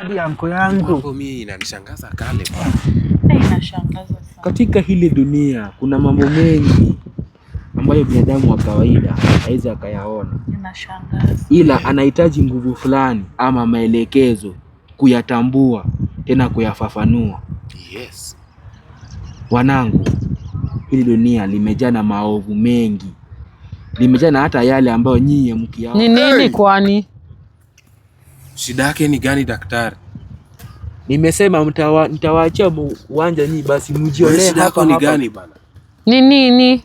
hadi anko yangu. Mambo mimi inanishangaza kale bwana. Inashangaza sana. Katika hili dunia kuna mambo mengi ambayo binadamu wa kawaida hawezi akayaona. Inashangaza. Ila anahitaji nguvu fulani ama maelekezo kuyatambua tena kuyafafanua. Yes. Wanangu, hili dunia limejaa na maovu mengi. Limejaa na hata yale ambayo nyinyi mkiyaona. Ni nini kwani? Shida yake ni gani daktari? Nimesema mtawaachia uwanja nyinyi basi mjionee hapa. Shida yako ni gani bana? Ni nini?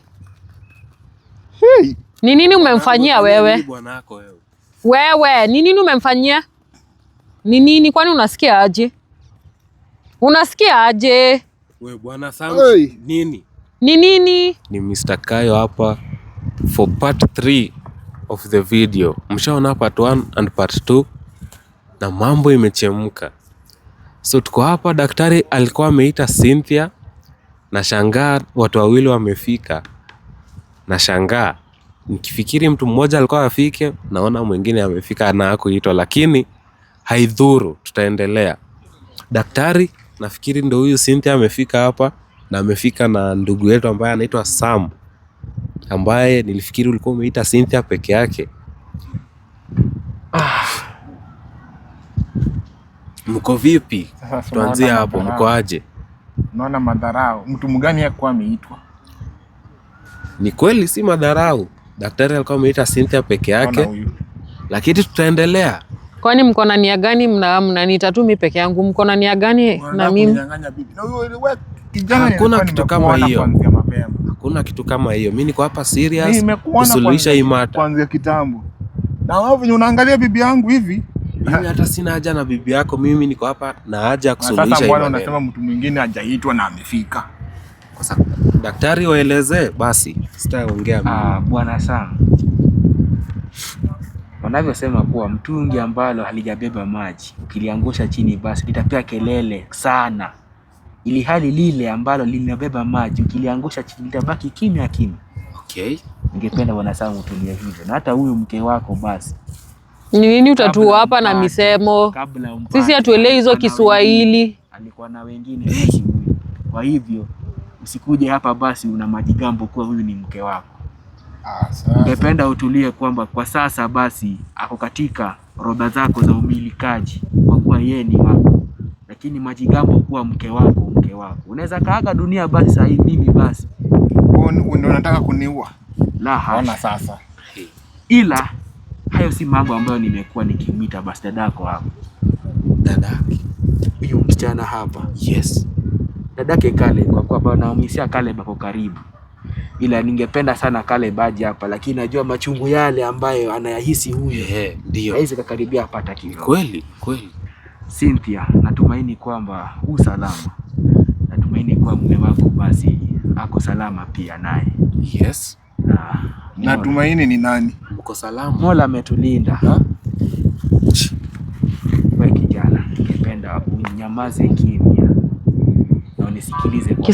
Hey. Ni nini umemfanyia wewe? Bwanako wewe. Wewe, ni nini umemfanyia? Ni nini kwani unasikia aje? Unasikia aje? Wewe bwana Sam, Hey. nini? Ni nini? Ni Mr. Kayo hapa for part 3 of the video. Mshaona part 1 and part 2 na mambo imechemka. So tuko hapa, daktari alikuwa ameita Cynthia na shangaa watu wawili wamefika. Na shangaa nikifikiri mtu mmoja alikuwa afike, naona mwingine amefika na hakuitwa, lakini haidhuru, tutaendelea. Daktari nafikiri ndio huyu Cynthia amefika hapa na amefika na ndugu yetu ambaye anaitwa Sam, ambaye nilifikiri ulikuwa umeita Cynthia peke yake. Mko vipi? Tuanzie hapo, mko aje? Unaona madharau. Mtu mgani yakuwa ameitwa? Ni kweli si madharau. Daktari alikuwa ameita Cynthia peke yake. Lakini tutaendelea. Kwani mko na nia gani mnaniita tu mimi peke yangu? Mko na nia gani na mimi? Hakuna kitu kama hiyo. Hakuna kitu kama hiyo. Mimi niko hapa serious kusuluhisha hii mata. Kuanzia kitambo. Na wewe venye unaangalia bibi yangu hivi, mimi hata sina haja na bibi yako, mimi niko hapa na haja kusuluhisha hii. Sasa bwana unasema mtu mwingine hajaitwa na amefika. Kwa sababu daktari waelezee basi, sitaongea mimi. Bwana Sam, wanavyosema kuwa mtungi ambalo halijabeba maji ukiliangusha chini basi litapiga kelele sana, ili hali lile ambalo linabeba maji ukiliangusha chini litabaki kimya kimya. Okay. Ningependa Bwana Sam utulie hivyo, na hata huyu mke wako basi. Ni nini utatua hapa na misemo? Sisi hatuelewi hizo Kiswahili. Alikuwa na wengine basi huyu. Kwa hivyo usikuje hapa basi una majigambo kuwa huyu ni mke wako. Ningependa utulie kwamba kwa sasa basi ako katika roda zako za umilikaji kwa kuwa yeye ni wako. Lakini majigambo kuwa mke wako. Unaweza kaaga dunia basi sasa hivi mimi basi. Ndio unataka kuniua? La hasha. Ona sasa. Ila hayo si mambo ambayo nimekuwa nikimwita basi dadako hapo. Dadake. Huyu msichana hapa. Yes. Dadake Kale kwa kuwa bado naumisia Kale bako karibu. Ila ningependa sana Kale baje hapa, lakini najua machungu yale ambayo anayahisi huyu. Ndio. Haizi kukaribia hapa hata kidogo. Kweli. Cynthia, natumaini kwamba usalama. Natumaini kwa mume wako basi ako salama pia naye. Yes. Natumaini ni nani? Mko salama. Mola ametulinda. Wewe kijana, ningependa unyamaze kimya na unisikilize kwa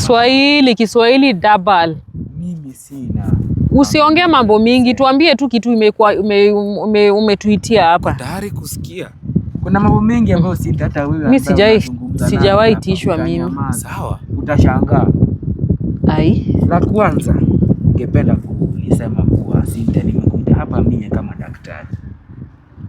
Kiswahili double. Mimi sina. Usiongee mambo mingi, tuambie tu kitu imekuwa umetuitia hapa. Tayari kusikia. Kuna mambo mengi ambayo hata wewe. Mimi sijawahi tishwa mimi. Sawa. Utashangaa. Ai. La kwanza, ningependa kulisema kuwa Cynthia nimekuja hapa mimi kama daktari.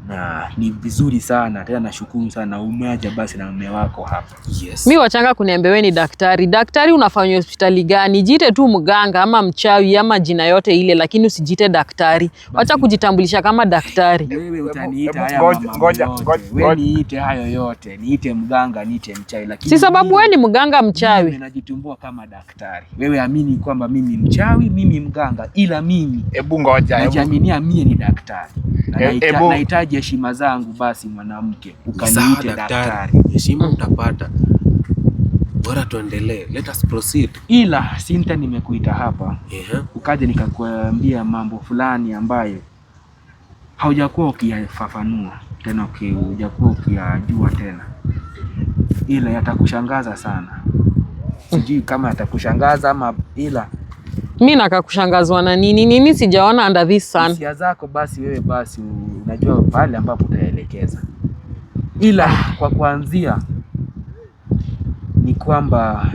Na ni vizuri sana, tena nashukuru sana umeaja basi na mume wako hapa. Yes. Mimi wachanga kuniambia wewe ni daktari. Daktari unafanya hospitali gani? Jite tu mganga ama mchawi ama jina yote ile, lakini usijite daktari. Wacha kujitambulisha kama daktari. Wewe utaniita haya mama. Ngoja. Wewe niite hayo yote. Niite mganga, niite mchawi, lakini si sababu wewe ni mganga mchawi. Mimi najitumbua kama daktari. Wewe amini kwamba mimi mchawi, mimi mganga, ila mimi ngoja. Najiaminia mimi ni daktari. Nahitaji heshima zangu basi mwanamke, ukaniite daktari. Heshima utapata. Bora tuendelee. Let us proceed. Ila Cynthia nimekuita hapa. Ukaje nikakuambia mambo fulani ambayo haujakuwa ukiyafafanua tena, hujakuwa ukiyajua tena. Ila yatakushangaza sana. Sijui kama yatakushangaza ama ila mimi nakakushangazwa na nini sijaona under this sun. Hisia zako basi wewe basi unajua pale ambapo utaelekeza. ila kwa kuanzia ni kwamba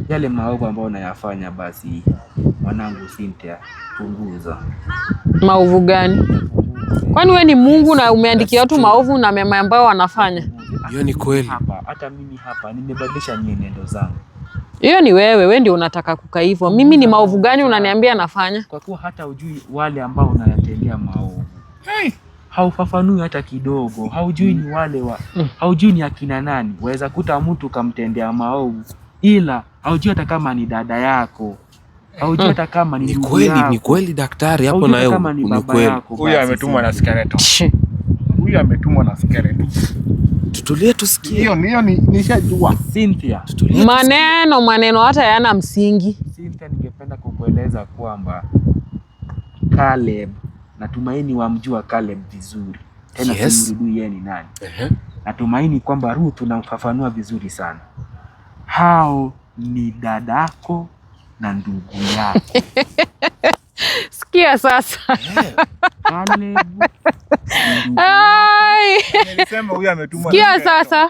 yale maovu ambayo unayafanya basi mwanangu Cynthia, punguza. Maovu gani? Kwani wewe ni Mungu na umeandikia watu maovu na mema ambayo wanafanya? Hiyo ni kweli. Hata mimi hapa nimebadilisha mienendo zangu. Hiyo ni wewe ndio unataka kukaa hivyo. Mimi ni maovu gani unaniambia nafanya? Kwa kuwa hata ujui wale ambao unayatendea maovu. Haufafanui hata kidogo. Haujui ni wale haujui ni akina nani. Waweza kuta mtu kamtendea maovu ila haujui hata kama ni dada yako. Haujui hata kama ni ndugu yako. Ni kweli daktari, hapo na wewe ni kweli. Huyu ametumwa na skeleton. Huyu ametumwa na skeleton. Tutulie tusikie. Hiyo nishajua. Cynthia, maneno hata yana msingi. Cynthia, ningependa kukueleza kwamba Caleb, natumaini wamjua Caleb vizuri. Tena simrudui yeye ni nani. Natumaini kwamba Ruth unamfafanua vizuri sana. Hao ni dadako na ndugu yako. Sikia sasa. Caleb. Nilisema huyu ametumwa. Sikia sasa.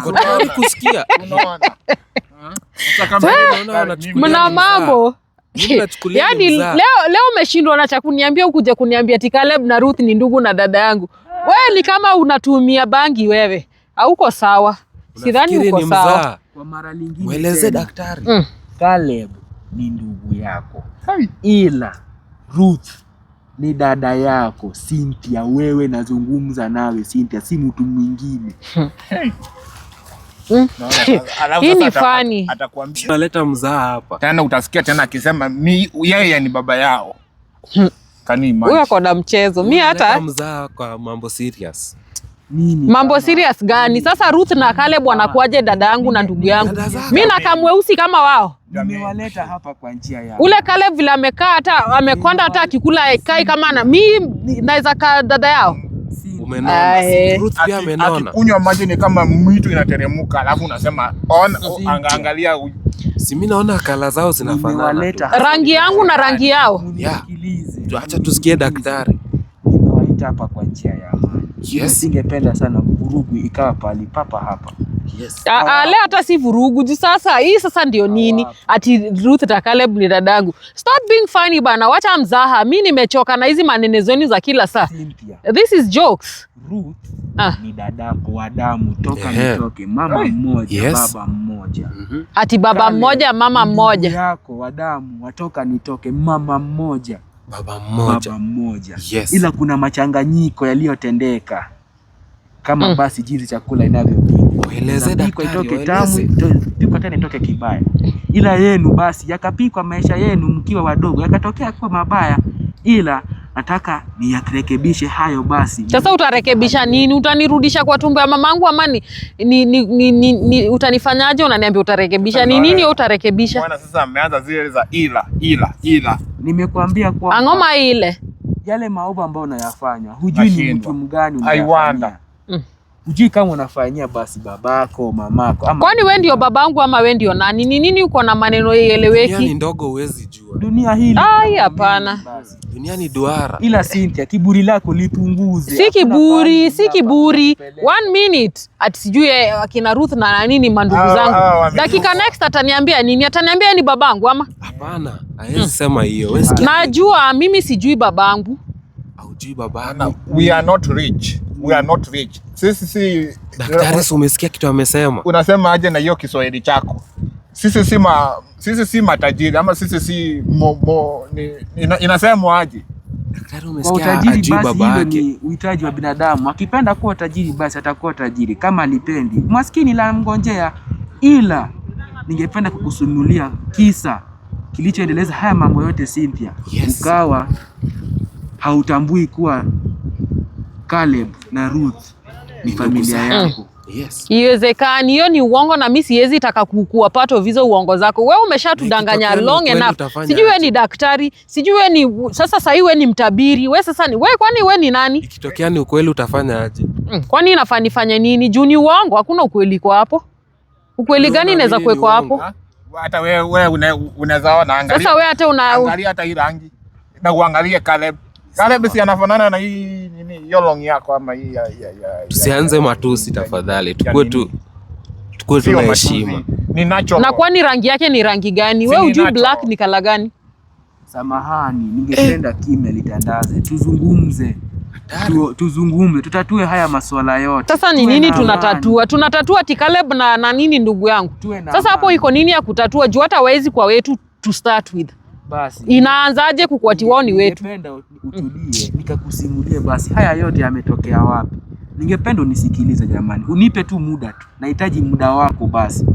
Kutaka kusikia. Unaona? Mna mambo. Yaani leo umeshindwa na cha kuniambia ukuje kuniambia ati Caleb na Ruth ni ndugu na dada yangu. Wewe ni kama unatumia bangi wewe. Hauko sawa. Sidhani uko sawa. Kwa mara nyingine mueleze daktari. Caleb ni ndugu yako. Ila Ruth ni dada yako. Cynthia, wewe nazungumza nawe Cynthia, si mtu mwingine. Hii ni funny. Atakwambia naleta mzaa hapa. Tena utasikia tena akisema yeye ni baba yao. Huyo ako na mchezo. Mimi hata mzaa kwa mambo serious. Mambo serious gani? Sasa Ruth na Caleb wanakuaje dada yangu na ndugu yangu? Mimi na kamweusi kama wao. Nimewaleta hapa kwa njia yao. Ule Caleb vile amekaa hata amekonda hata akikula kai kama na mimi naweza ka dada yao. Umenona. Ruth pia amenona. Akikunywa maji ni kama mwitu inateremuka, alafu unasema angalia huyu. Si mimi naona kala zao zinafanana. Rangi yangu na rangi yao. Acha tusikie daktari. Nimewaita hapa kwa njia ya amani. Singependa sana vurugu ikawa pali papa hapa. Leo hata si vurugu juu sasa hii sasa ndio nini? Ati Ruth na Caleb ni dadangu. Stop being funny bana, wacha mzaha. Mimi nimechoka na hizi manenezoni za kila saa. This is jokes. Ruth ni dadako wa damu, toka nitoke, mama mmoja, baba mmoja. Ati baba mmoja, mama mmoja. Yako wa damu, watoka nitoke, mama mmoja, baba mmoja. Ila kuna machanganyiko yaliyotendeka. Kama basi jinsi chakula inavyopikwa. Mueleze daktari, itoke tamu, pika tena itoke kibaya. Ila yenu basi yakapikwa maisha yenu mkiwa wadogo, yakatokea kuwa mabaya. Ila nataka niyarekebishe hayo basi. Sasa utarekebisha nini? Utanirudisha kwa tumbo ya mamangu ama utanifanyaje? Unaniambia utarekebisha nini utarekebisha? Bwana sasa ameanza zile za ila. Nimekuambia kwa angoma ile. Yale maovu ambayo unayafanya, hujui ni mtu mgani unayafanya. Hujui kama unafanyia basi babako, mamako ama. Kwani wewe ndio babangu ama wewe ndio nani? Ni nini uko na maneno ieleweki? Dunia ni ndogo, huwezi jua. Dunia hili. Hapana. Dunia ni duara. Ila Cynthia, kiburi lako lipunguze. Si kiburi. 1 minute. Ati sijui akina Ruth na nini mandugu zangu. Dakika next ataniambia nini? Ataniambia ni babangu ama? Hapana. Haiwezi sema hiyo. Najua mimi sijui babangu. Haujui babako. We are not rich. Sisi daktari, umesikia kitu amesema? Unasema aje na hiyo Kiswahili chako? Sisi si matajiri ama sisi si inasema aje? Daktari, umesikia ajui babake? Ni uhitaji wa binadamu. Akipenda kuwa tajiri basi atakuwa tajiri. Kama alipendi, maskini la mgonjea. Ila ningependa kukusimulia kisa kilichoendeleza haya mambo yote Cynthia. Ukawa hautambui kuwa Caleb na Ruth ni familia yako. Iwezekani hiyo ni uongo na mimi siwezi taka kuwa part of hizo uongo zako. Wewe umeshatudanganya long enough. Sijui wewe ni daktari, sijui wewe ni sasa wewe ni mtabiri. Wewe sasa ni wewe, kwani wewe ni nani? Ikitokea ni ukweli utafanya aje? Kwani inafaa nifanye nini? Juu ni uongo, hakuna ukweli kwa hapo. Ukweli gani inaweza kuwekwa hapo? Hata wewe unaweza ona, angalia. Sasa wewe hata angalia hata hii rangi. Na uangalie Caleb. Caleb si anafanana na hii nini yolong yako ama hii ya tusianze matusi tafadhali. Tukue tu na heshima. Ni natural. Na kwani rangi yake ni rangi gani? Wewe hujui black ni kala gani? Samahani, ningependa kimya litandaze. Tuzungumze. Tuzungumze, tutatue haya masuala yote. Sasa ni nini tunatatua? Tunatatua Caleb na nini ndugu yangu? Sasa hapo iko nini ya kutatua? Juu hata wezi kwa wetu to start with. Basi. Inaanzaje kukwati wao ni wetu? Ningependa utulie, nikakusimulie basi haya yote yametokea wapi. Ningependa unisikilize jamani. Unipe tu muda tu. Nahitaji muda wako basi.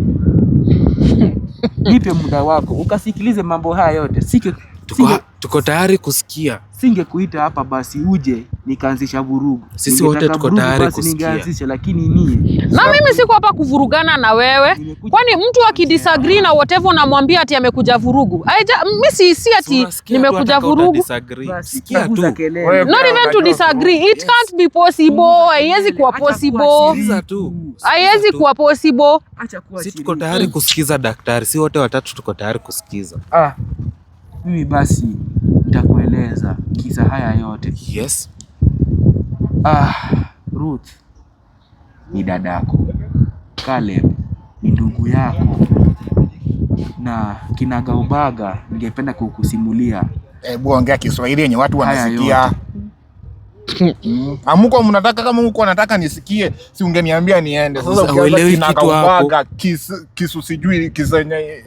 Nipe muda wako. Ukasikilize mambo haya yote. Tuko tayari kusikia. Singekuita hapa basi uje nikaanzisha vurugu. Sisi wote tuko tayari kusikia. Ningeanzisha lakini nie. Na mimi siko hapa kuvurugana na wewe. Kwani mtu akidisagree na whatever namwambia ati amekuja vurugu. Mimi si ati nimekuja vurugu. Sikia tu. Not even to disagree. It can't be possible. Haiwezi kuwa possible. Haiwezi kuwa possible. Sisi tuko tayari kusikiza daktari. Si wote watatu tuko tayari kusikiza. Mimi basi nitakueleza kisa haya yote. Yes. Ruth ni dadako. Caleb ni ndugu yako. Na kinagaubaga ningependa kukusimulia. Hebu ongea Kiswahili yenye watu wanasikia. Amuko mnataka kama mko anataka nisikie, si ungeniambia niende. Sasa ukianza kinagaubaga kisu sijui kisenye.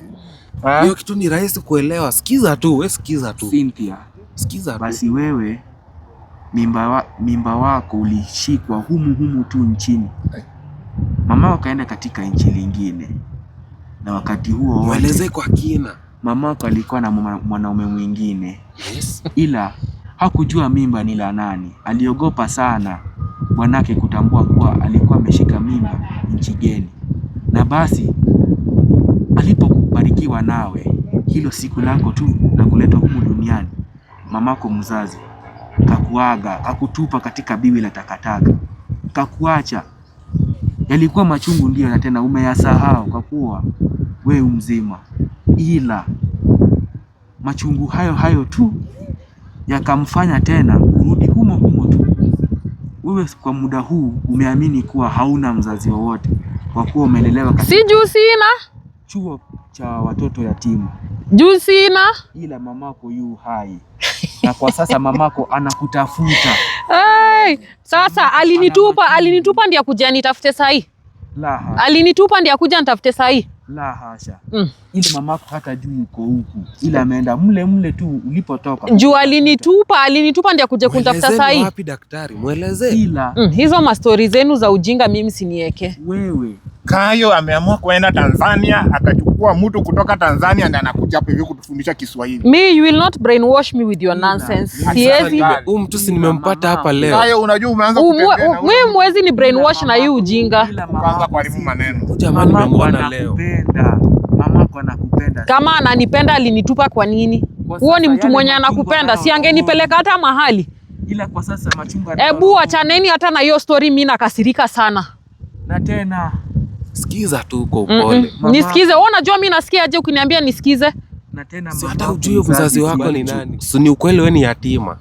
Hiyo kitu ni rahisi kuelewa. Sikiza tu, wewe sikiza tu. Cynthia, sikiza tu. Basi wewe mimba wako ulishikwa humu tu nchini. Mama wakaenda katika nchi lingine. Na wakati huo waeleze kwa kina. Mama wako alikuwa na mwanaume mwingine. Yes. Ila hakujua mimba ni la nani. Aliogopa sana bwanake kutambua kuwa alikuwa ameshika mimba nchi geni. Na basi alipobarikiwa nawe hilo siku lako tu na kuletwa humu duniani, mamako mzazi kakuaga, kakutupa katika biwi la takataka, kakuacha. Yalikuwa machungu ndio, na tena umeyasahau kwa kuwa wewe mzima, ila machungu hayo tu yakamfanya tena kurudi humo tu. Wewe kwa muda huu umeamini kuwa hauna mzazi wowote kwa kuwa umelelewa katika sina chuo cha watoto yatima. Juu sina. Ila mamako yu hai. Na kwa sasa mamako anakutafuta. Sasa alinitupa ndiye kuja nitafute sahi. La hasha. Alinitupa ndiye kuja nitafute sahi. La hasha. Ile mamako hata juu uko huku. Ila ameenda mle tu ulipotoka. Juu alinitupa ndiye kuja kunitafuta sahi. Wapi daktari? Mueleze. Ila hizo mastori zenu za ujinga mimi sinieke. Wewe Kayo ameamua kuenda Tanzania, akachukua mtu kutoka Tanzania na anakuja hapa hivi kutufundisha Kiswahili. Me, you will not brainwash me with your nonsense. Siezi. Mtu si nimempata hapa leo. Kayo unajua umeanza kutembea na wewe mwezi ni brainwash na hii ujinga. Kwanza kuharibu maneno. Jamani nimemwona leo. Mamako anakupenda. Kama ananipenda alinitupa kwa nini? Huo ni mtu mwenye anakupenda, si angenipeleka hata mahali. Ila kwa sasa machunga. Hebu achaneni hata na hiyo story, mimi nakasirika sana. Na tena sikiza tu kwa upole. Nisikize. Wewe unajua mimi nasikia aje ukiniambia nisikize? Na tena si hata ujue mzazi wako ni nani. Si ni ukweli wewe ni yatima.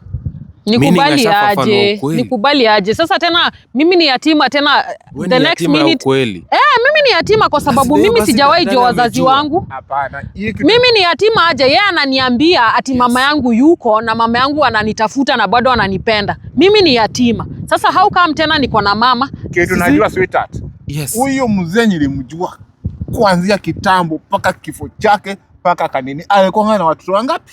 Nikubali aje? Sasa tena mimi ni yatima tena the next minute. Mimi ni yatima kwa sababu mimi sijawahi jua wazazi wangu. Hapana. Mimi ni yatima aje? Yeye ananiambia ati mama yangu yuko na mama yangu ananitafuta na bado ananipenda. Mimi ni yatima. Sasa how come tena niko na mama? Kitu najua sweetheart. Yes. Huyo mzee nilimjua kuanzia kitambo mpaka kifo chake mpaka kanini. Alikuwa na watoto wangapi?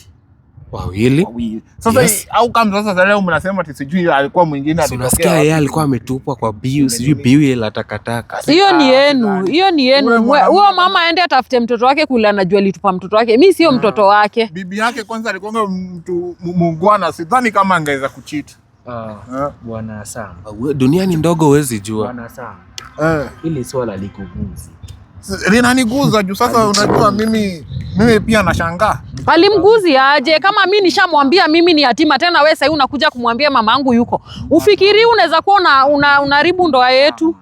Wawili. Sasa au kama sasa leo mnasema ati sijui alikuwa mwingine alitokea. Unasikia yeye alikuwa ametupwa kwa biu, sijui biu la takataka. Hiyo ni yenu. Huyo mama aende atafute mtoto wake kule, anajua alitupa mtoto wake. Mimi sio mtoto wake. Bibi yake kwanza alikuwa mtu muungwana, sidhani kama angeweza kucheat. Bwana Sam. Dunia ni ndogo, huwezi jua. Bwana Sam. Ile swala likuguzi. Linaniguza juu sasa unajua mimi pia nashangaa. Alimguzi aje kama mimi nishamwambia mimi ni yatima, tena wewe sasa unakuja kumwambia mama yangu yuko. Ufikiri unaweza kuwa unaharibu ndoa yetu?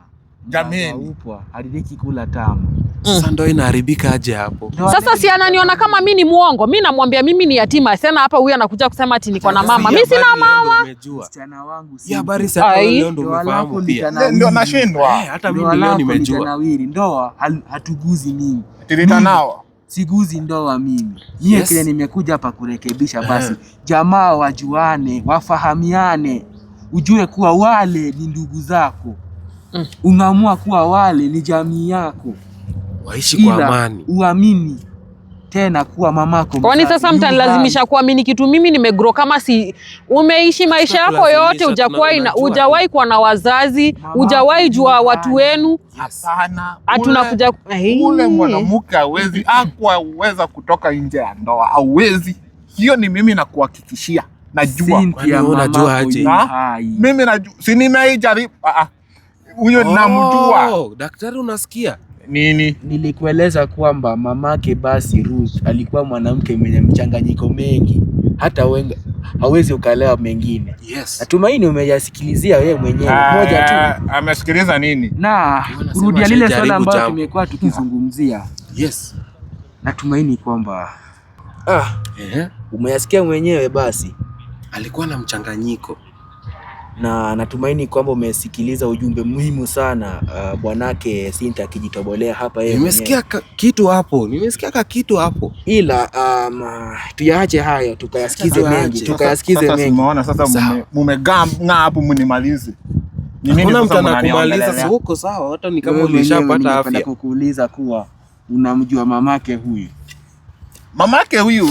Jamani. Upo alideki kula tamu. Sasa ndio inaharibika aje hapo? Sasa si ananiona kama mimi ni muongo. Mimi namwambia mimi ni yatima. Sasa hapa huyu anakuja kusema ati niko na mama. Mimi sina mama. Msichana wangu si. Ya habari sasa leo ndio umefahamu pia. Ndio nashindwa. Hata mimi leo nimejua. Ndoa hatuguzi mimi. Tirita nao. Siguzi ndoa mimi. Mie kile nimekuja hapa kurekebisha basi. Jamaa wajuane, wafahamiane. Ujue kuwa wale ni ndugu zako. Unaamua kuwa wale ni jamii yako. Waishi kwa amani. Uamini tena kuwa mamako. Kwani sasa mtanilazimisha kuamini kitu mimi nimegrow kama si umeishi maisha yako yote hujawahi kuwa na wazazi, hujawahi jua watu wenu. Hapana. Tunakuja ule mwanamke hawezi hakuweza kutoka nje ya ndoa. Hawezi. Hiyo ni mimi nakuhakikishia. Najua. Unajua aje? Mimi najua. Si nimeijaribu. Huyo namjua. Daktari unasikia? Nini? Nilikueleza kwamba mamake basi Ruth alikuwa mwanamke mwenye mchanganyiko mengi. Hata wengi hawezi ukalewa mengine. Yes. Natumaini umeyasikilizia wewe mwenyewe. Moja tu. Amesikiliza nini? Na kurudia lile swala ambalo tumekuwa tukizungumzia. Yes. Natumaini kwamba umeyasikia mwenyewe basi. Alikuwa na mchanganyiko. Na natumaini kwamba umesikiliza ujumbe muhimu sana bwanake Cynthia akijitobolea hapa yeye. Nimesikia kitu hapo. Ila tuyaache hayo tukayasikize mengi. Sasa umeona sasa mumeganga hapo mnimalize. Ni nini sasa mnanikumaliza sasa huko sawa hata ni kama ulishapata afya. Nataka kukuuliza kuwa unamjua mamake huyu? Mamake huyu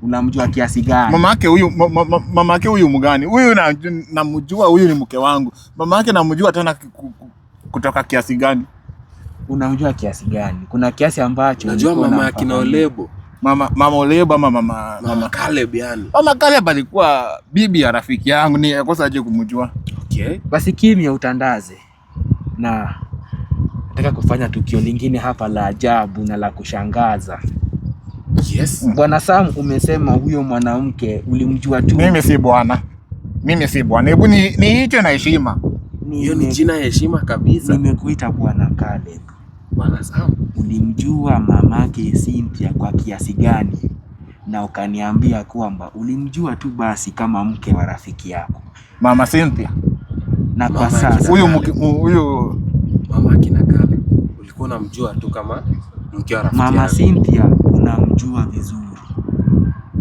unamjua kiasi gani? Mamake huyu mgani? Huyu namjua, huyu ni mke wangu. Mamake namjua tena kutoka kiasi gani? Unamjua kiasi gani? Kuna kiasi ambacho unajua mama yake na Olebo. Mama Olebo ama mama Caleb yani. Mama Caleb alikuwa bibi ya rafiki yangu, ni kosa aje kumjua. Okay. Basi kimya utandaze. Na nataka kufanya tukio lingine hapa la ajabu na la kushangaza. Yes. Bwana Sam, umesema huyo mwanamke ulimjua tu. Mimi si bwana. Hebu niite na heshima. Hiyo ni jina ya heshima kabisa. Nimekuita Bwana Caleb. Bwana Sam, ulimjua mamake Cynthia kwa kiasi gani? Na ukaniambia kwamba ulimjua tu basi kama mke wa rafiki yako. Mama Cynthia. Na kwa sasa huyu mama kina Caleb ulikuwa unamjua tu kama mke wa rafiki yako. Mama Cynthia unamjua vizuri.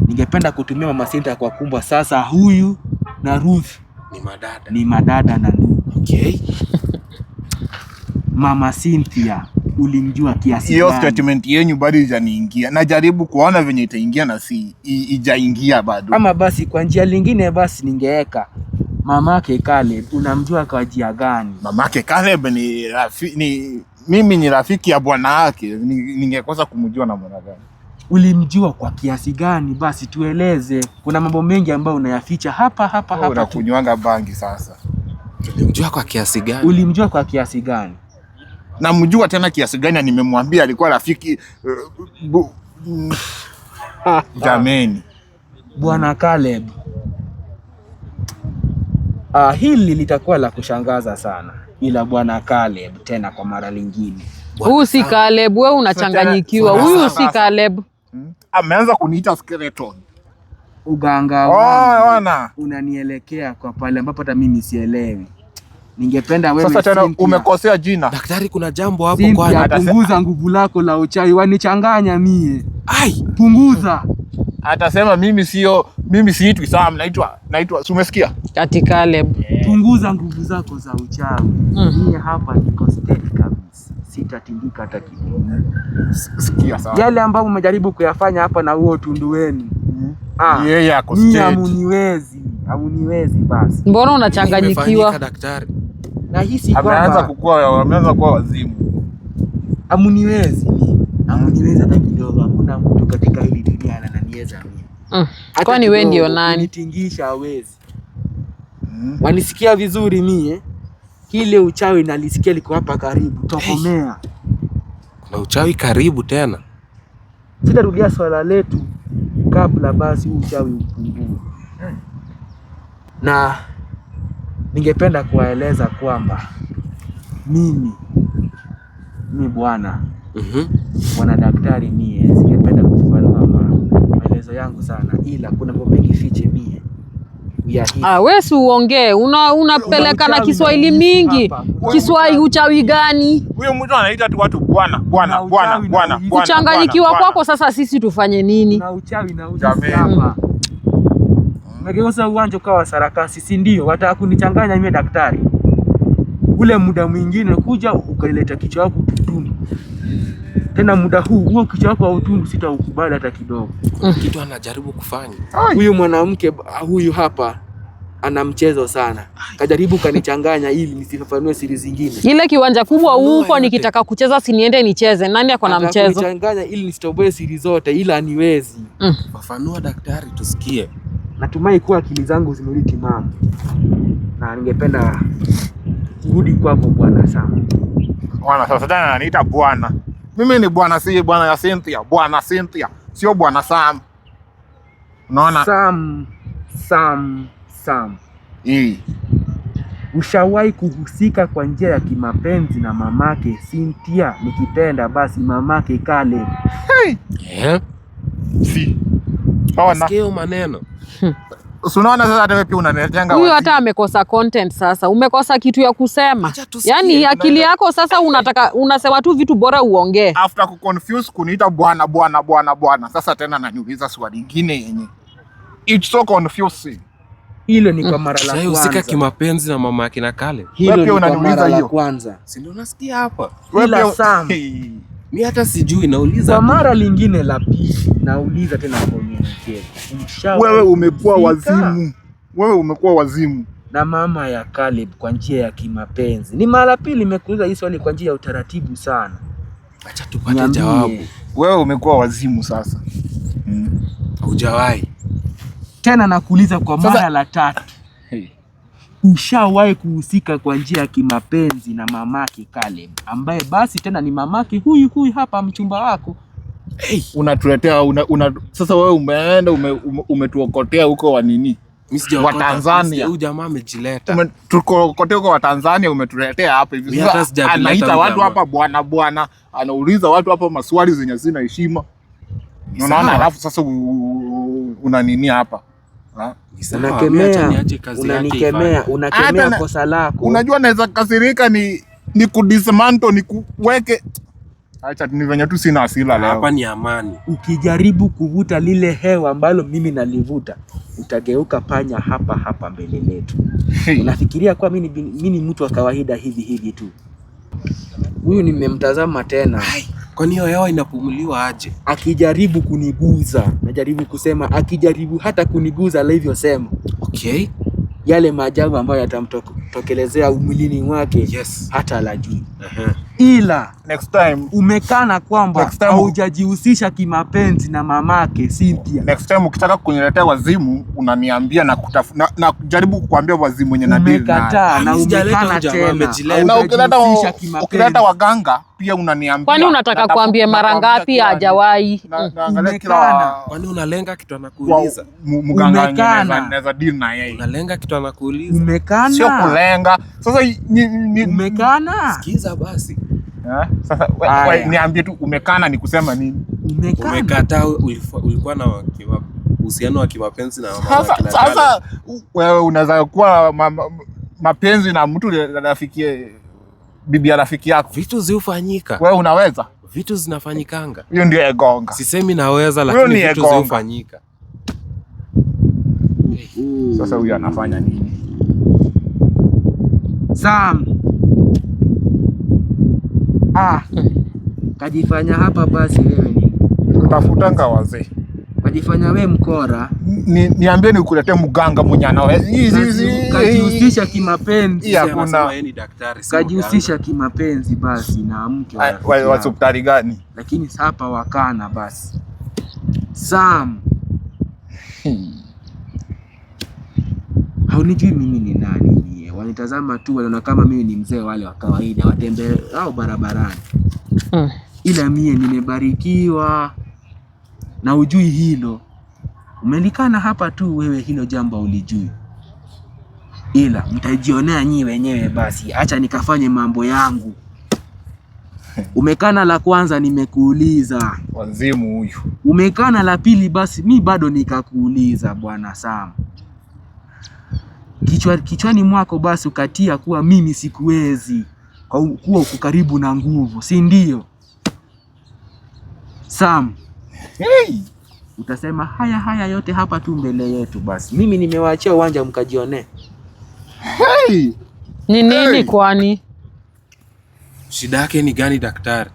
Ningependa kutumia Mama Cynthia kwa kumbwa sasa huyu na Ruth ni madada na ndugu. Okay. Mama Cynthia ulimjua kiasi gani? Hiyo statement yenu bado haijaniingia. Najaribu kuona venye itaingia na si ijaingia bado. Ama basi kwa njia lingine basi ningeweka mamake Caleb unamjua kwa njia gani? Mamake Caleb mimi ni rafiki ya bwana wake, ningekosa kumjua na mwana gani? Ulimjua kwa kiasi gani? Basi tueleze. Kuna mambo mengi ambayo unayaficha hapa. Unakunywanga bangi sasa. Ulimjua kwa kiasi gani? Ulimjua kwa kiasi gani? Namjua tena kiasi gani, nimemwambia alikuwa rafiki jameni. Bwana Caleb. Hili litakuwa la kushangaza sana. Ila Bwana Caleb tena kwa mara lingine. Huyu si Caleb, wewe unachanganyikiwa. Huyu si Caleb. Ameanza kuniita skeleton. Uganga wangu unanielekea kwa pale ambapo hata mimi sielewi. Ningependa wewe sasa tena umekosea jina. Daktari, kuna jambo hapo kwani. Punguza nguvu lako la uchawi, wanichanganya mie. Punguza. Atasema mimi siitwi Sam, naitwa umesikia? Ati Caleb. Punguza nguvu zako za uchawi. Mie hapa niko steady kabisa. Sitatindika hata kidogo. Sikia sawa. Yale ambayo umejaribu kuyafanya hapa na huo tundu wenu. Yeye yako steady. Hamuniwezi basi. Mbona unachanganyikiwa? Daktari. Na hisi kwamba ameanza kuwa wazimu. Hamuniwezi hata kidogo. Hakuna mtu katika hili dunia ananiweza mimi. Kwani wewe ndio nani? Nitingisha hawezi. Wanisikia vizuri mie? Kile uchawi nalisikia liko hapa karibu. Tokomea. Kuna uchawi karibu tena. Sitarudia swala letu kabla basi uchawi upungue. Na ningependa kuwaeleza kwamba mimi bwana Bwana daktari, mie singependa kufafanua maelezo yangu sana, ila kuna mambo mengi fiche mie. Wewe si uongee, unapeleka na Kiswahili mingi. Kiswahili uchawi gani? Huyo mtu anaita tu watu bwana. Kuchanganyikiwa kwako sasa sisi tufanye nini? Na uchawi na uchawi hapa. Umegeuza uwanja kwa sarakasi, si ndio? Wataka kunichanganya mimi daktari. Ule muda mwingine kuja ukaileta kichwa wako utundu. Tena muda huo kichwa wako utundu sitaukubali hata kidogo. Kitu anajaribu kufanya. Huyu mwanamke huyu hapa ana mchezo sana. Kajaribu kanichanganya ili nisifafanue siri zingine. Ile kiwanja kubwa huko nikitaka kucheza siniende nicheze. Nani ako na mchezo? Kanichanganya ili nisitoboe siri zote ila niwezi. Fafanua daktari tusikie. Natumai kuwa akili zangu zimerudi timamu. Na ningependa kurudi kwako Bwana Sam. Bwana sasa tena ananiita bwana. Mimi ni bwana, si bwana ya Cynthia. Bwana Cynthia, sio bwana Sam. Unaona? Sam. Ushawahi kuhusika kwa njia ya kimapenzi na mamake Cynthia? Nikipenda basi mamake Caleb. Si. Sikio maneno. Unaona sasa hata wewe pia unaniletenga. Huyu hata amekosa content sasa. Umekosa kitu ya kusema. Yaani akili yako sasa unasema tu vitu bora uongee. After kuconfuse kuniita bwana. Sasa tena naniuliza swali lingine yenye. It's so confusing. Hilo ni kwa mara la kwanza. Usika kimapenzi na mama yake na Kale. Hilo ni kwa mara la kwanza. Si ndio unasikia hapa? Ila Sam. Mimi hata sijui nauliza. Kwa mara lingine la pili nauliza tena kwa unyenyekevu. Wewe umekuwa wazimu. Na mama ya Caleb kwa njia ya kimapenzi. Ni mara pili nimekuuliza hii swali kwa njia ya utaratibu sana. Acha tupate jawabu. Wewe umekuwa wazimu sasa. Hujawahi. Tena nakuuliza kwa mara la tatu. Ushawahi kuhusika kwa njia ya kimapenzi na mamake Caleb, ambaye basi tena ni mamake huyu hapa mchumba wako? Unatuletea sasa wewe umeenda umetuokotea huko wa nini? Wa Tanzania. Huyu jamaa amejileta. Tukokotea huko wa Tanzania umetuletea hapa hivi. Anaita watu hapa bwana. Anauliza watu hapa maswali zenye zina heshima. Unaona, alafu sasa una nini hapa? Unakemea kosa lako. Unajua naweza kasirika ni kudismantle ni kuweke. Acha ni venye tu sina hasira leo. Hapa ni amani. Ukijaribu kuvuta lile hewa ambalo mimi nalivuta, utageuka panya hapa mbele letu. Unafikiria kwa mimi ni mtu wa kawaida hivi tu? Huyu nimemtazama tena. Kwani hiyo hewa inapumuliwa aje? Akijaribu kuniguza, najaribu kusema akijaribu hata kuniguza alivyosema. Okay. Yale maajabu ambayo yatamtokelezea mwilini wake, yes, hata la juu. Ila next time umekana kwamba haujajihusisha kimapenzi na mamake Cynthia. Next time ukitaka kuniletea wazimu unaniambia na kujaribu kukuambia wazimu wenye na deal. Umekataa na umekana tena. Na ukileta waganga pia unaniambia. Kwani unataka kuambia mara ngapi hajawahi? Kwani unalenga kitu anakuuliza? Mganga anaweza deal na yeye. Unalenga kitu anakuuliza. Umekana. Sio kulenga. Sasa umekana. Sikiza basi. Sasa niambie tu umekana ni kusema nini? Umekataa ulikuwa na uhusiano wa kimapenzi na mama. Sasa wewe unaweza kuwa mapenzi na mtu rafikie bibi ya rafiki yako. Vitu ziufanyika. Wewe unaweza? Vitu zinafanyikanga. Hiyo ndio egonga. Sisemi naweza lakini vitu ziufanyika. Sasa huyu anafanya nini? Sam. Kajifanya hapa basi wewe ni utafutanga wazee. Kajifanya wewe mkora. Niambie nikuletee mganga mwenye anaweza. Kajihusisha kimapenzi. Hakuna yeye ni daktari. Kajihusisha kimapenzi basi na mke wa hospitali gani? Lakini hapa wakana basi. Sam. Haunijui mimi ni nani nie. Wanitazama tu wanaona kama mimi ni mzee wale wa kawaida watembea au barabarani. Ila mie nimebarikiwa na ujui hilo. Umelikana hapa tu wewe hilo jambo ulijui. Ila mtajionea nyinyi wenyewe basi. Acha nikafanye mambo yangu. Umekana la kwanza nimekuuliza. Wazimu huyu. Umekana la pili basi mi bado nikakuuliza bwana Sam. Kichwani mwako basi ukatia kuwa mimi sikuwezi. Kuwa uko karibu na nguvu, si ndio? Sam. Hey. Utasema haya yote hapa tu mbele yetu basi. Mimi nimewaachia uwanja mkajione. Hey. Ni nini kwani? Shida yake ni gani daktari?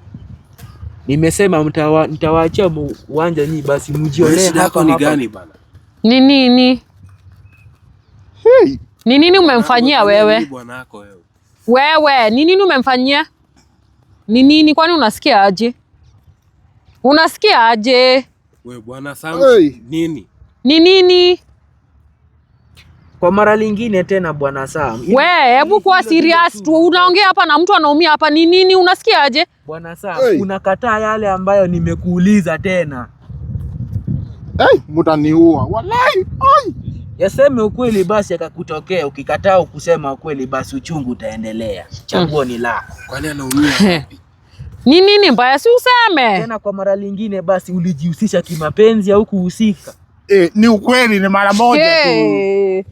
Nimesema mtawaachia uwanja ni basi mjione hapa. Shida yako ni gani bana? Ni nini? Hey. Ni nini umemfanyia wewe? Bwanako wewe. Wewe, ni nini umemfanyia? Ni nini kwani unasikia aje? Unasikia aje? Wewe bwana Sam, hey. Nini? Ni nini? Kwa mara lingine tena bwana Sam. Wewe, hebu kuwa serious tu. Unaongea hapa na mtu anaumia hapa. Ni nini unasikia aje? Bwana Sam, hey. Unakataa yale ambayo nimekuuliza tena. Hey, mtaniua. Wallahi. Ai. Yaseme ukweli basi akakutokea. Ukikataa kusema ukweli basi uchungu utaendelea. Chaguo ni lako. Kwani anaumia? Ni nini mbaya, si useme? Tena kwa mara lingine basi ulijihusisha kimapenzi au kuhusika? Ni ukweli, ni mara moja tu.